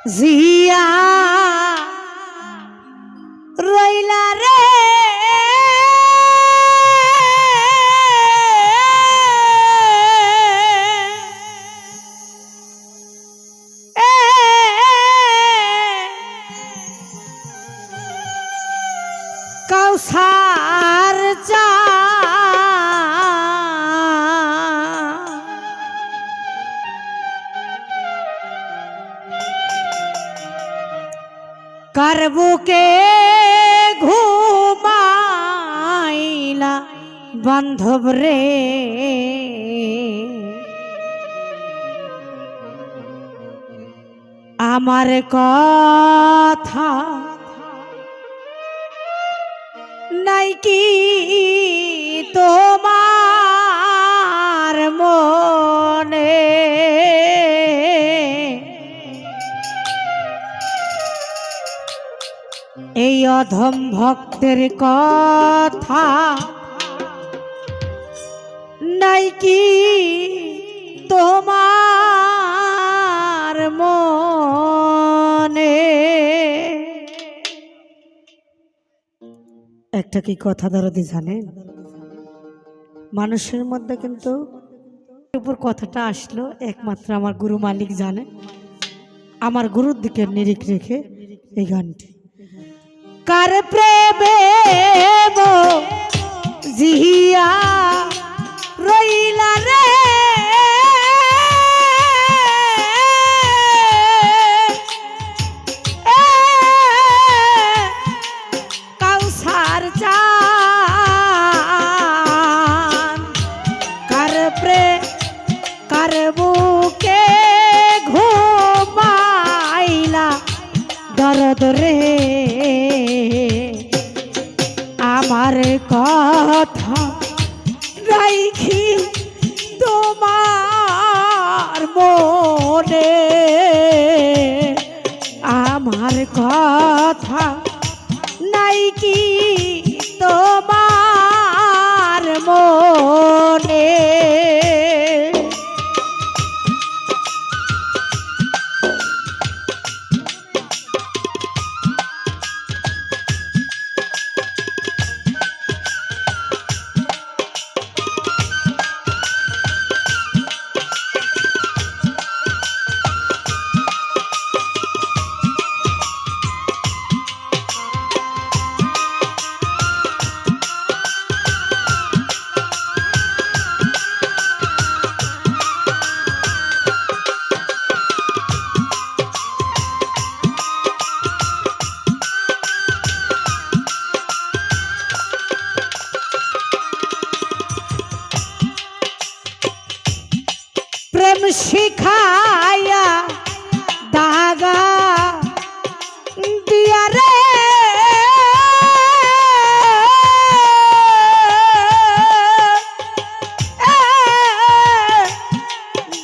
জিয়া রইলা রে কাউসার চা কার বুকে ঘুমাইলা বান্ধব রে আমার কথা নাই কি তোমার মনে এই অধম ভক্তের কথা নাই কি তোমার মনে একটা কি কথা দরদি জানেন মানুষের মধ্যে কিন্তু উপর কথাটা আসলো একমাত্র আমার গুরু মালিক জানে আমার গুরুর দিকে নিরিখ রেখে এই গানটি কার প্রেমে জিয়া রইলা রে কাউসার চান কার বুকে ঘুমাইলা দরদ রে আমার কথা রাইখি তোমার মনে আমার কথা নাই কি তোমার মনে প্রেম শিখায়া দাগা দিয়া রে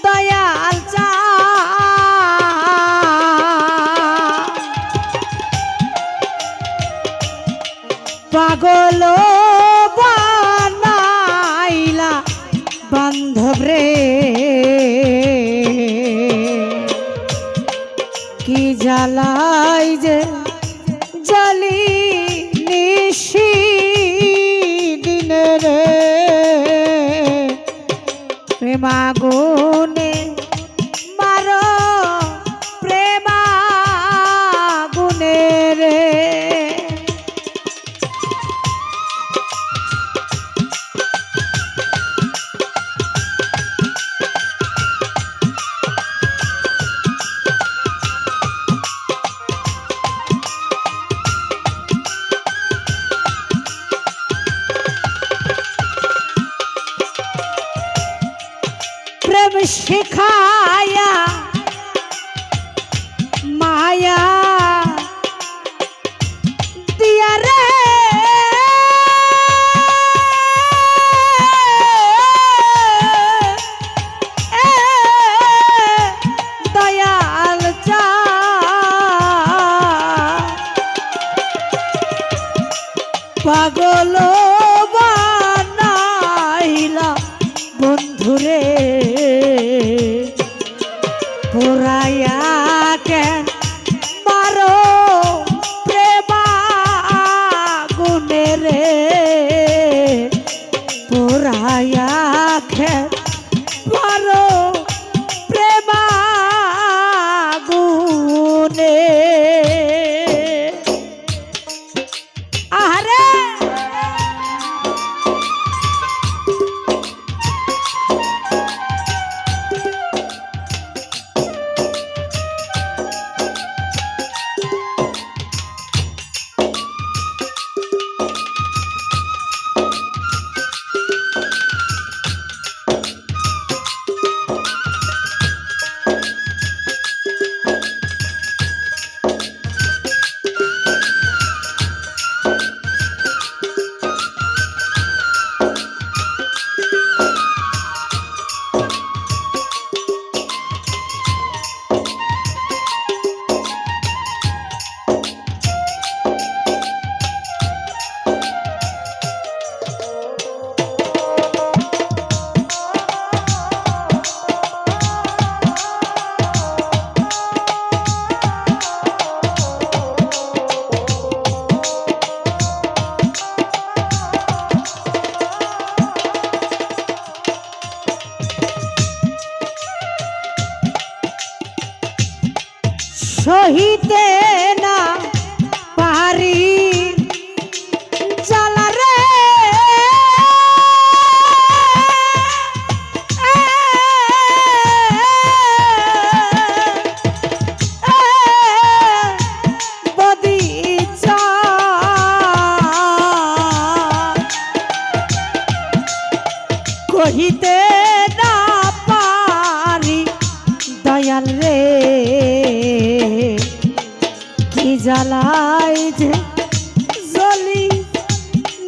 দয়াল চা পাগল বানাইলা বান্ধব রে কি জ্বালাই যে জ্বালি নিশি দিনে রে প্রেমাগুনে মারো প্রেমাগুনে রে প্রেম শিখায়া মায়া দিয়া রে দয়াল চা পাগল বানাইলা বন্ধুরে পুরাইয়া কেন সহিতে না পারি জ্বালা রে কহিতে না পারি দয়াল রে কি জ্বালাই যে জ্বলি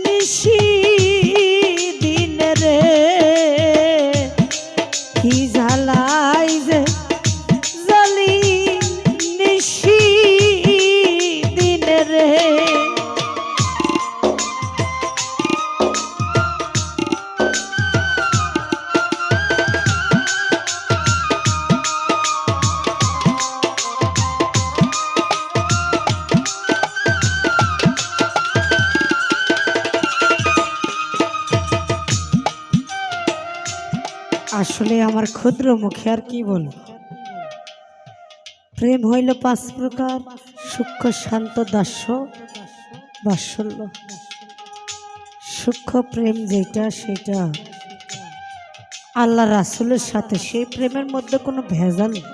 নিশি দিন রে কি জ্বালাই যে জ্বলি নিশি দিন রে আসলে আমার ক্ষুদ্র মুখে আর কি বলব প্রেম হইল 5 প্রকার সূক্ষ্ম শান্ত দাস্য বাৎসল্য সূক্ষ্ম প্রেম যেটা সেটা আল্লাহ রাসূলের সাথে সেই প্রেমের মধ্যে কোনো ভেজাল নেই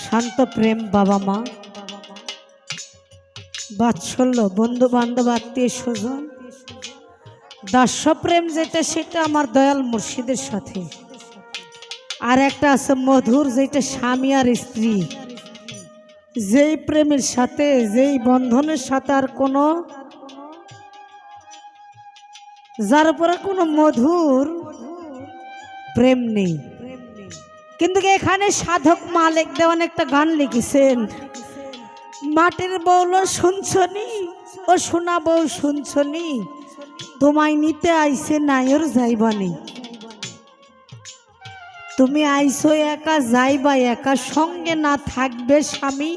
শান্ত প্রেম বাবা মা বাৎসল্য বন্ধু বান্ধব আত্মীয় স্বজন দাস্য প্রেম যেটা সেটা আমার দয়াল মুর্শিদের সাথে আর একটা আছে মধুর যেটা স্বামী আর স্ত্রী যেই প্রেমের সাথে যেই বন্ধনের সাথে আর কোনো যার উপরে কোনো মধুর প্রেম নেই কিন্তু এখানে সাধক মালিক দেওয়ান একটা গান লিখেছেন মাটির বউল শুনছনি ও শোনা বউ শুনছনি তোমায় নিতে আইছে নাইর যাইবানি তুমি আইছো একা যাইবা একা সঙ্গে না থাকবে স্বামী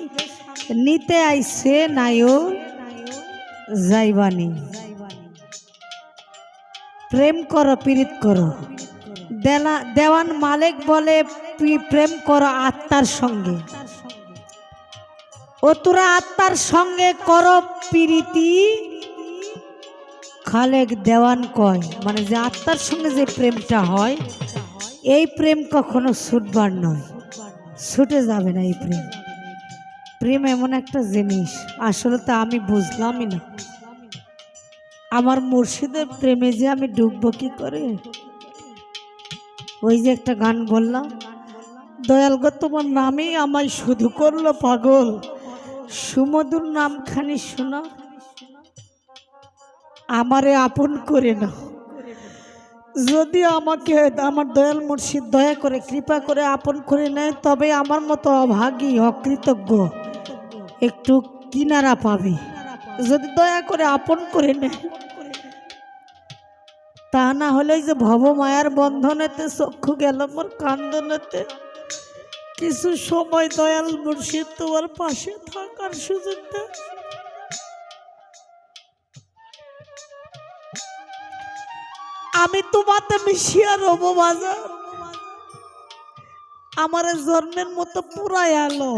নিতে আইছে নাইর যাইবানি প্রেম করো পীড়িত করো দেওয়ান মালিক বলে প্রেম করো আত্মার সঙ্গে ও তোরা আত্মার সঙ্গে করো প্রীতি খালেক দেওয়ান কয় মানে যে আত্মার সঙ্গে যে প্রেমটা হয় এই প্রেম কখনো ছুটবার নয় ছুটে যাবে না এই প্রেম প্রেম এমন একটা জিনিস আসলে তো আমি বুঝলামই না আমার মুর্শিদের প্রেমে যে আমি ডুববো কি করে ওই যে একটা গান বললাম দয়াল গো তোমার নামেই আমায় শুধু করলো পাগল সুমধুর নামখানি শোনা আমারে আপন করে না যদি আমাকে আমার দয়াল মুর্শিদ দয়া করে কৃপা করে আপন করে নেয় তবে আমার মতো অভাগী অকৃতজ্ঞ একটু কিনারা পাবে যদি দয়া করে আপন করে নেয় তা না হলে যে ভব মায়ার বন্ধনেতে চক্ষু গেল মোর কান্দনেতে কিছু সময় দয়াল মুর্শিদ তোমার পাশে থাকার সুযোগ দেয় আমি তোমাতে মিশিয়া রব বাজার আমার জন্মের মতো পুরাই আলো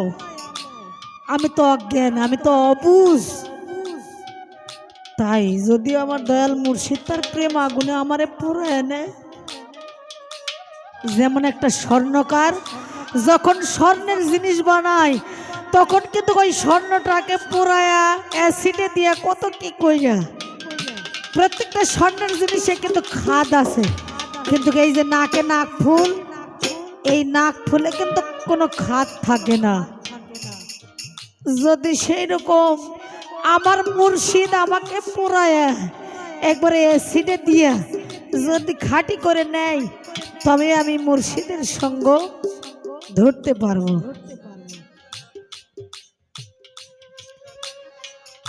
আমি তো অজ্ঞান আমি তো অবুঝ তাই যদি আমার দয়াল মুর্শিদ তার প্রেম আগুনে আমারে পুরায় নেয় যেমন একটা স্বর্ণকার যখন স্বর্ণের জিনিস বানায় তখন কিন্তু ওই স্বর্ণটাকে পুরায়া অ্যাসিডে দিয়া কত কি কইরা প্রত্যেকটা স্বর্ণের জিনিসে কিন্তু খাদ আছে কিন্তু এই যে নাকে নাক ফুল এই নাক ফুলে কিন্তু কোনো খাদ থাকে না যদি সেই রকম আমার মুর্শিদ আমাকে পুরায়া একবারে অ্যাসিডে দিয়া যদি খাঁটি করে নেয় তবে আমি মুর্শিদের সঙ্গ ধরতে পারবো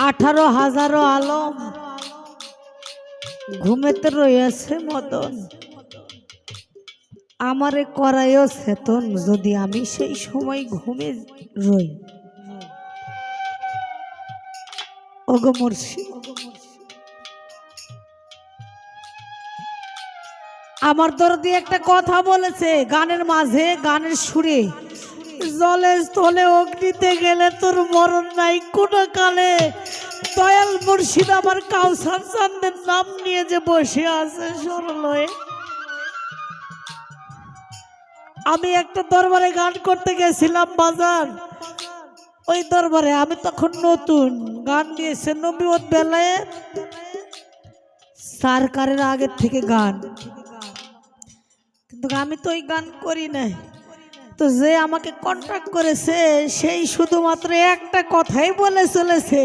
18,000 আলম ঘুমেতে রয়েছে মদন আমারে করায়ও চেতন যদি আমি সেই সময় ঘুমে রই ওগো মুর্শিদ আমার দরদি একটা কথা বলেছে গানের মাঝে গানের সুরে জলে স্থলে অগ্নিতে গেলে তোর মরণ নাই কোনো কালে। দয়াল মুর্শিদ আমার কাউসার চাঁদের নাম নিয়ে যে বসে আছে সরল হয়ে। আমি একটা দরবারে গান করতে গেছিলাম বাজার, ওই দরবারে আমি তখন নতুন গান দিয়েছে নবীয়ত বেলায় সরকারের আগের থেকে গান, কিন্তু আমি তো ওই গান করি নাই। তো যে আমাকে কন্ট্যাক্ট করেছে সেই শুধুমাত্র একটা কথাই বলে চলেছে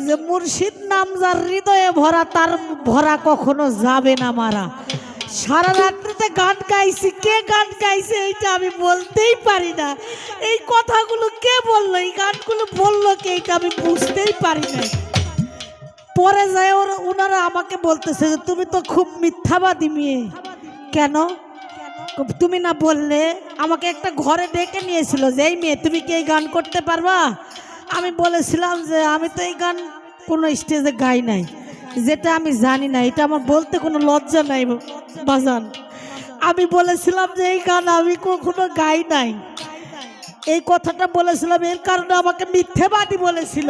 যে মুর্শিদ নাম যার হৃদয়ে ভরা তার ভরা কখনো যাবে না মারা। সারা রাত্রিতে গান গাইছি, কে গান গাইছে এইটা আমি বলতেই পারি না। এই কথাগুলো কে বললো, এই গানগুলো বললো কে, এটা আমি বুঝতেই পারি না। পরে যায় ওনারা আমাকে বলতেছে যে তুমি তো খুব মিথ্যাবাদী মেয়ে। কেন? তুমি না বললে? আমাকে একটা ঘরে ডেকে নিয়েছিল যে এই মেয়ে তুমি কি এই গান করতে পারবা? আমি বলেছিলাম যে আমি তো এই গান কোনো স্টেজে গাই নাই, যেটা আমি জানি না, এটা আমার বলতে কোনো লজ্জা নাই বাজান। আমি বলেছিলাম যে এই গান আমি কখনো গাই নাই, এই কথাটা বলেছিলাম। এর কারণে আমাকে মিথ্যেবাদী বলেছিল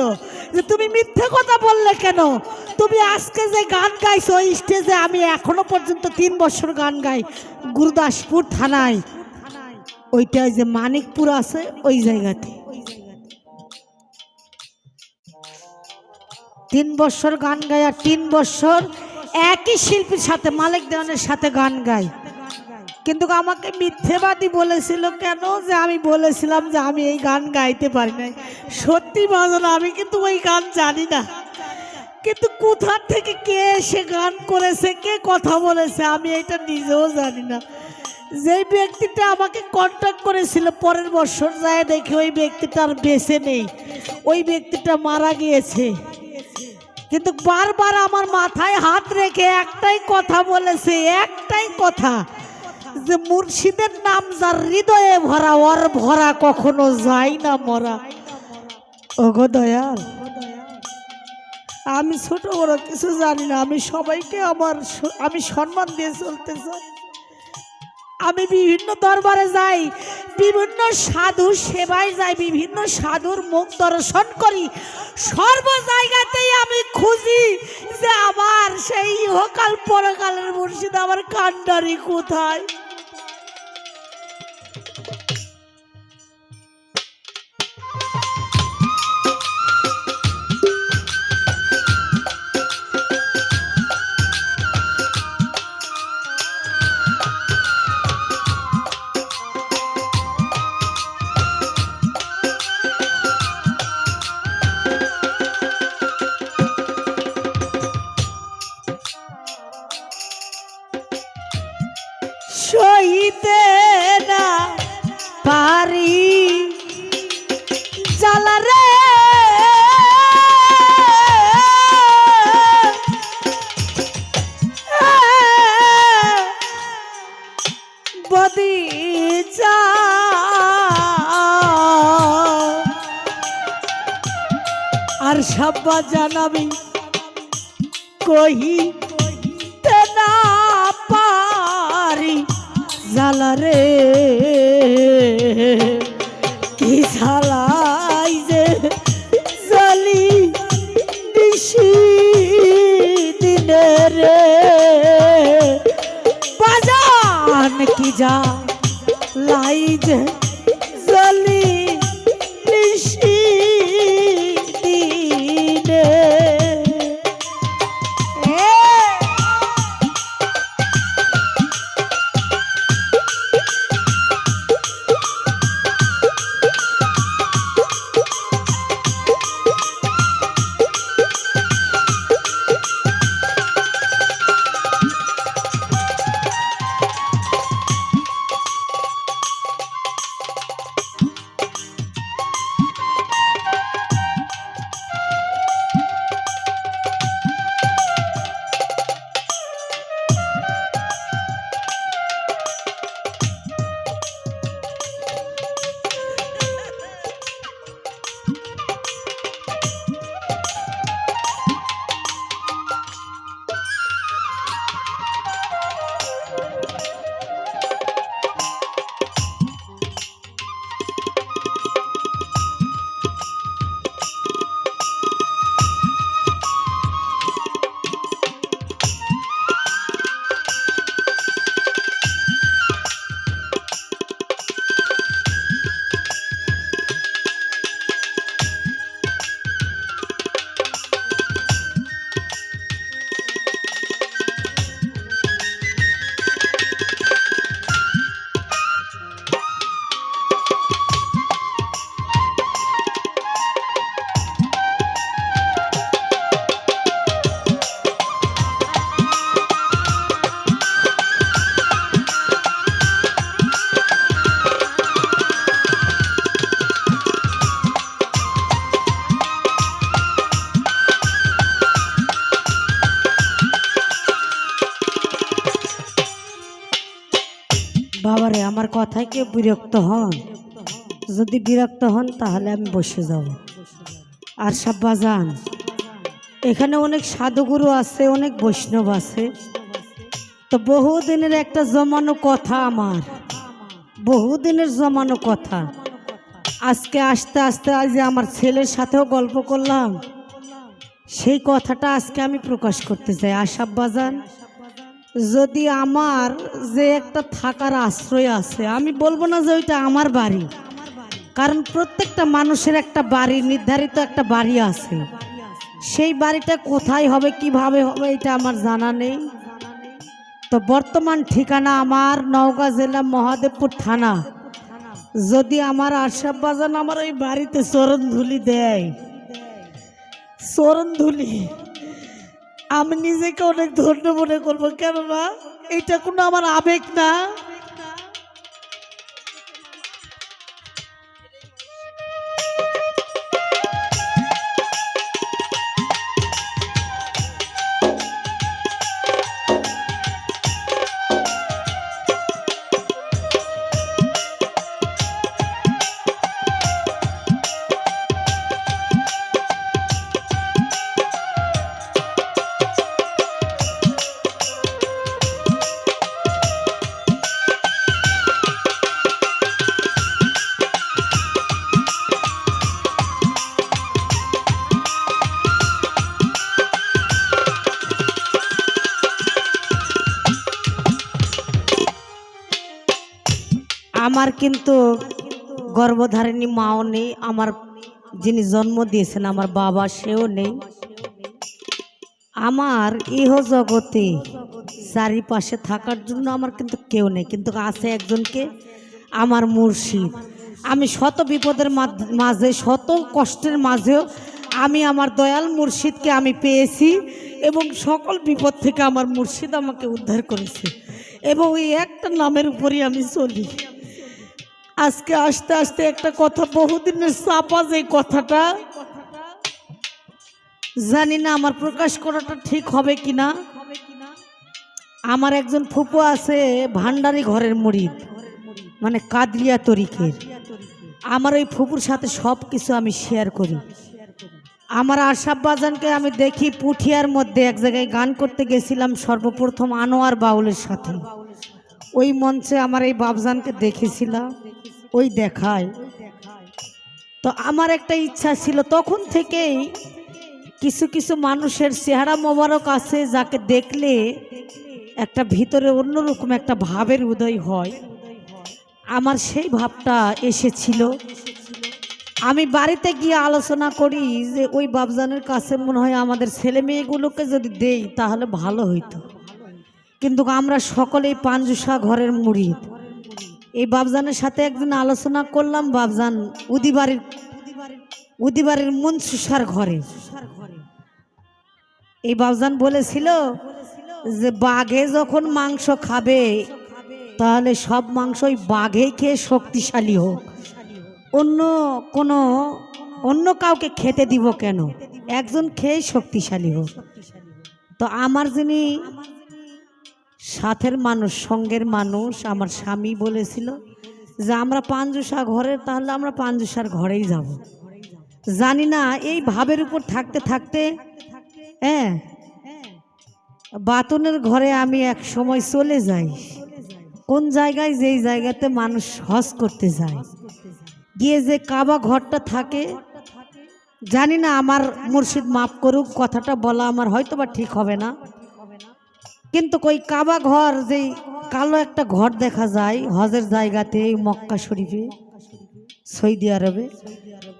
যে তুমি মিথ্যে কথা বললে কেন? তুমি আজকে যে গান গাইছো ওই স্টেজে, আমি এখনো পর্যন্ত 3 বছর গান গাই গুরুদাসপুর থানায়, ওইটাই যে মানিকপুর আছে ওই জায়গাতে 3 বছর গান গাই। আর 3 বছর একই শিল্পীর সাথে মালিক দেওয়ানের সাথে গান গাই। কিন্তু আমাকে মিথ্যেবাদী বলেছিল কেন? যে আমি বলেছিলাম যে আমি এই গান গাইতে পারি নাই। সত্যি বাজান আমি কিন্তু ওই গান জানি না, কিন্তু কোথা থেকে কে এসে গান করেছে, কে কথা বলেছে আমি এটা নিজেও জানি না। যেই ব্যক্তিটা আমাকে কন্ট্যাক্ট করেছিল পরের বছর যায় দেখে ওই ব্যক্তিটা আর বেঁচে নেই, ওই ব্যক্তিটা মারা গিয়েছে। কিন্তু বারবার আমার মাথায় হাত রেখে একটাই কথা বলেছে, একটাই কথা, যে মুর্শিদের নাম যার হৃদয়ে ভরা ওর ভরা কখনো যায় না মরা। ওগো দয়াল, আমি ছোট বড় কিছু জানি না, আমি সবাইকে আমি সম্মান দিয়ে চলতে চাই। আমি বিভিন্ন দরবারে যাই, বিভিন্ন সাধুর সেবায় যাই, বিভিন্ন সাধুর মুখ দর্শন করি, সর্ব জায়গাতেই আমি খুঁজি যে আমার সেই ইহকাল পরকালের মুর্শিদ আমার কান্ডারি কোথায়। সইতে না পারি জ্বালা রে, বদি যা আর সাব্বা জানাবি কহিতে না পারি জ্বালা রে, কি জ্বালাই যে জ্বালি নিশি দিনে রে, বাজান কি জ্বালাই যে জ্বালি নিশি দিনে। কথায় কেউ বিরক্ত হন, যদি বিরক্ত হন তাহলে আমি বসে যাব। আর সাব্বাজান, এখানে অনেক সাধুগুরু আছে, অনেক বৈষ্ণব আছে, তো বহুদিনের একটা জমানো কথা, আমার বহুদিনের জমানো কথা। আজকে আস্তে আস্তে আজ আমার ছেলের সাথেও গল্প করলাম, সেই কথাটা আজকে আমি প্রকাশ করতে চাই। আশাব্বাজান, যদি আমার যে একটা থাকার আশ্রয় আছে, আমি বলবো না যে ওইটা আমার বাড়ি, কারণ প্রত্যেকটা মানুষের একটা বাড়ি, নির্ধারিত একটা বাড়ি আছে। সেই বাড়িটা কোথায় হবে, কিভাবে হবে, এটা আমার জানা নেই। তো বর্তমান ঠিকানা আমার নওগাঁ জেলা মহাদেবপুর থানা। যদি আমার আশাব্বাজান আমার ওই বাড়িতে চরণ ধুলি দেয়, চরণ ধুলি, আমি নিজেকে অনেক ধন্য মনে করবো। কেননা এটা কোনো আমার আবেগ না, আমার কিন্তু গর্ভধারিণী মাও নেই, আমার যিনি জন্ম দিয়েছেন আমার বাবা সেও নেই। আমার ইহ জগতে চারিপাশে থাকার জন্য আমার কিন্তু কেউ নেই, কিন্তু আছে একজনকে, আমার মুর্শিদ। আমি শত বিপদের মাঝে, শত কষ্টের মাঝেও আমি আমার দয়াল মুর্শিদকে আমি পেয়েছি, এবং সকল বিপদ থেকে আমার মুর্শিদ আমাকে উদ্ধার করেছে, এবং এই একটা নামের উপরই আমি চলি। আজকে আস্তে আস্তে একটা কথা, বহুদিনের চাপা যে কথাটা, জানি না আমার প্রকাশ করাটা ঠিক হবে কিনা। আমার একজন ফুপু আছে, ভান্ডারি ঘরের মুরিদ, মানে কাদরিয়া তরিকের। আমার ওই ফুপুর সাথে সব কিছু আমি শেয়ার করি। আমার আশাব্বাজানকে আমি দেখি পুঠিয়ার মধ্যে এক জায়গায় গান করতে গেছিলাম সর্বপ্রথম আনোয়ার বাউলের সাথে। ওই মঞ্চে আমার এই বাবজানকে দেখেছিলাম, ওই দেখায়। তো আমার একটা ইচ্ছা ছিল তখন থেকেই, কিছু কিছু মানুষের চেহারা মোবারক আছে যাকে দেখলে একটা ভিতরে অন্যরকম একটা ভাবের উদয় হয়। আমার সেই ভাবটা এসেছিল। আমি বাড়িতে গিয়ে আলোচনা করি যে ওই বাবজানের কাছে মনে হয় আমাদের ছেলে মেয়েগুলোকে যদি দেই তাহলে ভালো হইতো, কিন্তু আমরা সকলেই পাঞ্জুসা ঘরের মুরিদ। এই বাবজানের সাথে একদিন আলোচনা করলাম, বাবজান উদিবাড়ির মনসুসার ঘরে। এই বাবজান বলেছিল যে বাঘে যখন মাংস খাবে তাহলে সব মাংসই বাঘে খেয়ে শক্তিশালী হোক, অন্য কাউকে খেতে দিব কেন, একজন খেয়ে শক্তিশালী হোক। তো আমার যিনি সাথের মানুষ, সঙ্গের মানুষ, আমার স্বামী বলেছিল যে আমরা পাঞ্জুসা ঘরের, তাহলে আমরা পাঞ্জুসার ঘরেই যাব। জানি না এই ভাবের উপর থাকতে থাকতে বাতনের ঘরে আমি এক সময় চলে যাই। কোন জায়গায়, যেই জায়গাতে মানুষ হজ করতে যায়, গিয়ে যে কাবা ঘরটা থাকে, জানি না, আমার মুর্শিদ মাফ করুক, কথাটা বলা আমার হয়তো বা ঠিক হবে না, কিন্তু ওই কাবা ঘর, যেই কালো একটা ঘর দেখা যায় হজের জায়গাতে, মক্কা শরীফে, সৌদি আরবে,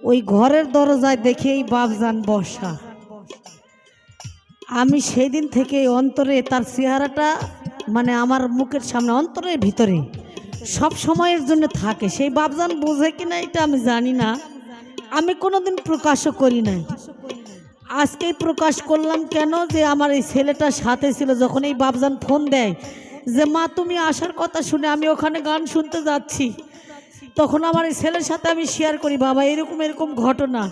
ওই ঘরের দরজায় দেখে এই বাবজান বসা। আমি সেই দিন থেকে অন্তরে তার চেহারাটা, মানে আমার মুখের সামনে, অন্তরের ভিতরে সব সময়ের জন্য থাকে। সেই বাবজান বোঝে কিনা এটা আমি জানি না, আমি কোনোদিন প্রকাশও করি নাই। আজকেই প্রকাশ করলাম। কেন? যে আমার এই ছেলেটার সাথে ছিল, যখন এই বাবজান ফোন দেয় যে মা তুমি আসার কথা শুনে আমি ওখানে গান শুনতে যাচ্ছি, তখন আমার এই ছেলের সাথে আমি শেয়ার করি, বাবা এরকম এরকম ঘটনা।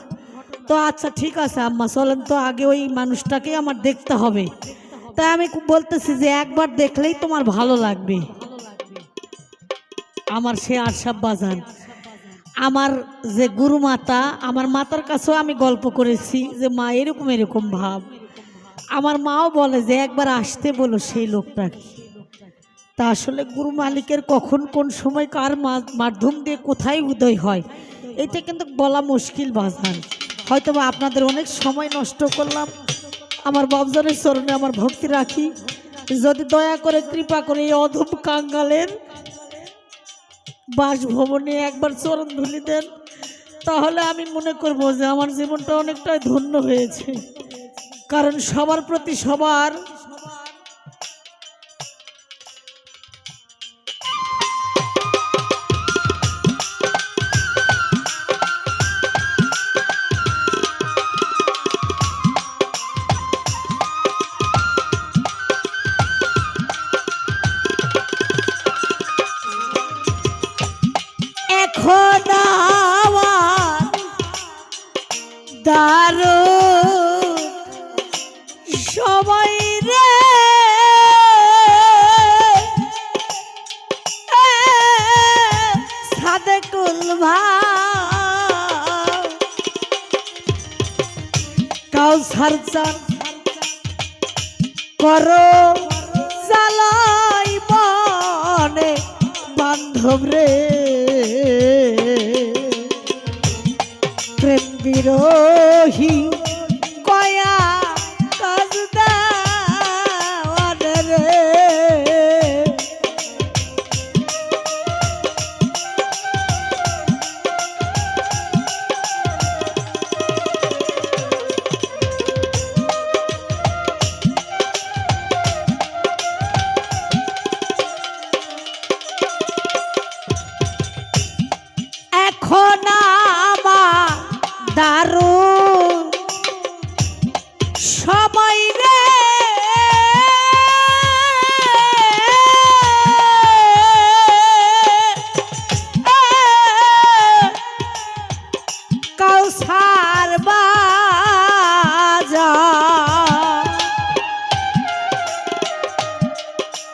তো আচ্ছা ঠিক আছে আম্মা, চলেন তো আগে ওই মানুষটাকে আমার দেখতে হবে। তাই আমি বলতেছি যে একবার দেখলেই তোমার ভালো লাগবে। আমার সে আরশাব বাজান, আমার যে গুরু মাতা, আমার মাতার কাছেও আমি গল্প করেছি যে মা এরকম এরকম ভাব। আমার মাও বলে যে একবার আসতে বলো সেই লোকটাকে। তা আসলে গুরু মালিকের কখন কোন সময় কার মাধ্যম দিয়ে কোথায় উদয় হয় এটা কিন্তু বলা মুশকিল বাজান। হয়তো বা আপনাদের অনেক সময় নষ্ট করলাম। আমার বাবজানের চরণে আমার ভক্তি রাখি, যদি দয়া করে কৃপা করে এই অধম কাঙ্গালের বাসভবনে একবার চরণ ধুলি দেন, তাহলে আমি মনে করব যে আমার জীবনটা অনেকটাই ধন্য হয়েছে। কারণ সবার প্রতি সবার এখন আমার দারুণ সময় রে, সাদেকুল ভাই কাউসার চান করো জালাই বনে বান্ধব রে, প্রেম বিরোহী কয়া কাজ দেওয়ান রে। এখন আমার দারুণ সময় রে, কাউসার বাজার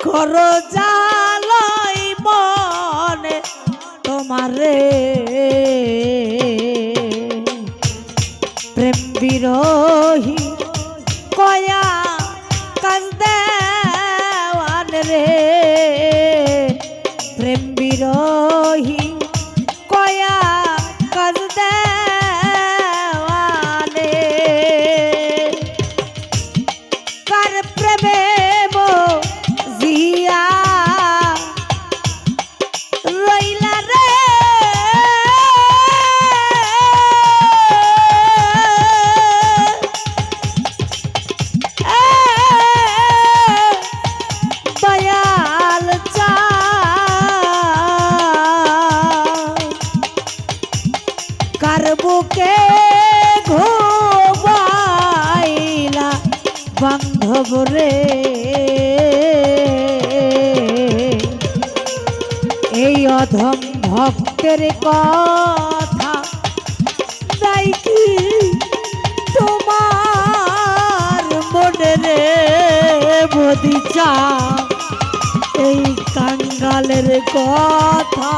করো জালাই মনে তোমারে, প্রেম বিরোহী কয়া কাজ দেওয়ান রে, প্রেম বিরোহী কয়া কাজ দেওয়ানে, কার প্রেমে জিয়া রইলা রে, দয়াল চা কার বুকে ঘুমাইলা বান্ধব রে, এই অধম ভক্তের কথা তাই কি তোমার মনে রে বদিচা, এই কাঙ্গালের কথা